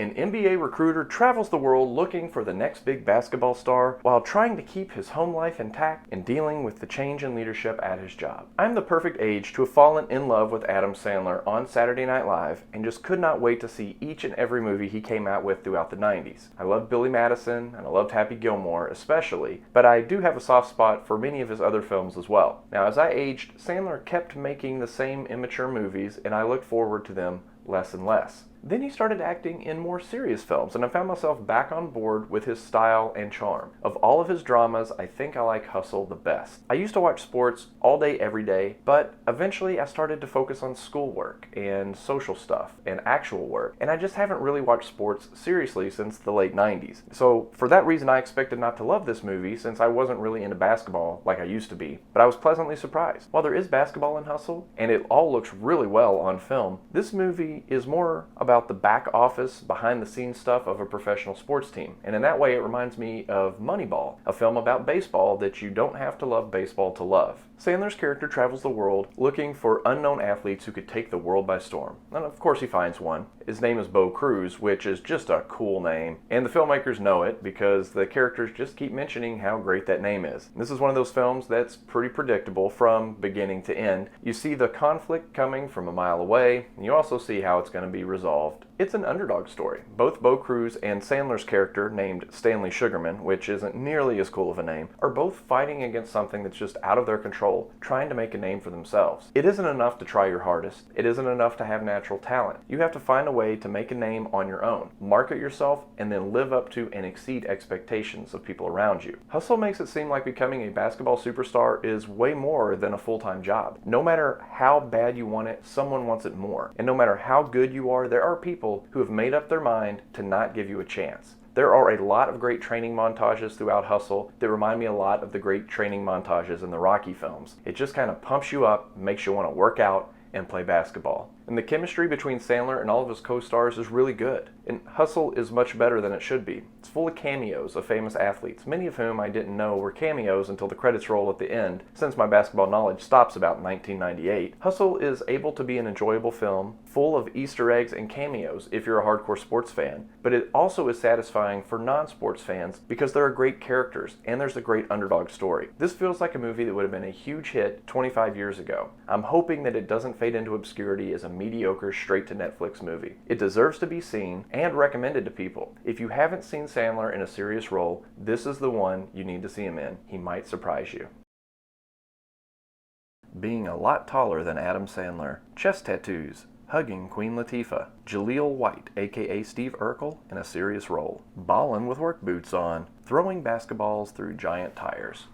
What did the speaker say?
An NBA recruiter travels the world looking for the next big basketball star while trying to keep his home life intact and dealing with the change in leadership at his job. I'm the perfect age to have fallen in love with Adam Sandler on Saturday Night Live and just could not wait to see each and every movie he came out with throughout the 90s. I loved Billy Madison and I loved Happy Gilmore especially, but I do have a soft spot for many of his other films as well. Now, as I aged, Sandler kept making the same immature movies and I looked forward to them less and less. Then he started acting in more serious films, and I found myself back on board with his style and charm. Of all of his dramas, I think I like Hustle the best. I used to watch sports all day, every day, but eventually I started to focus on schoolwork and social stuff and actual work, and I just haven't really watched sports seriously since the late 90s. So for that reason, I expected not to love this movie since I wasn't really into basketball like I used to be, but I was pleasantly surprised. While there is basketball in Hustle, and it all looks really well on film, this movie is more about the back office, behind the scenes stuff of a professional sports team. And in that way, it reminds me of Moneyball, a film about baseball that you don't have to love baseball to love. Sandler's character travels the world looking for unknown athletes who could take the world by storm. And of course he finds one. His name is Bo Cruz, which is just a cool name. And the filmmakers know it because the characters just keep mentioning how great that name is. This is one of those films that's pretty predictable from beginning to end. You see the conflict coming from a mile away, and you also see how it's going to be resolved. It's an underdog story. Both Bo Cruz and Sandler's character, named Stanley Sugarman, which isn't nearly as cool of a name, are both fighting against something that's just out of their control, trying to make a name for themselves. It isn't enough to try your hardest. It isn't enough to have natural talent. You have to find a way to make a name on your own, market yourself, and then live up to and exceed expectations of people around you. Hustle makes it seem like becoming a basketball superstar is way more than a full-time job. No matter how bad you want it, someone wants it more. And no matter how good you are, there are people who have made up their mind to not give you a chance. There are a lot of great training montages throughout Hustle that remind me a lot of the great training montages in the Rocky films. It just kind of pumps you up, makes you want to work out and play basketball. And the chemistry between Sandler and all of his co-stars is really good. And Hustle is much better than it should be. It's full of cameos of famous athletes, many of whom I didn't know were cameos until the credits roll at the end, since my basketball knowledge stops about 1998. Hustle is able to be an enjoyable film, full of Easter eggs and cameos if you're a hardcore sports fan, but it also is satisfying for non-sports fans because there are great characters and there's a great underdog story. This feels like a movie that would have been a huge hit 25 years ago. I'm hoping that it doesn't fade into obscurity as a mediocre straight-to-Netflix movie. It deserves to be seen and recommended to people. If you haven't seen Sandler in a serious role, this is the one you need to see him in. He might surprise you. Being a lot taller than Adam Sandler, chest tattoos, hugging Queen Latifah, Jaleel White, aka Steve Urkel, in a serious role, ballin' with work boots on, throwing basketballs through giant tires.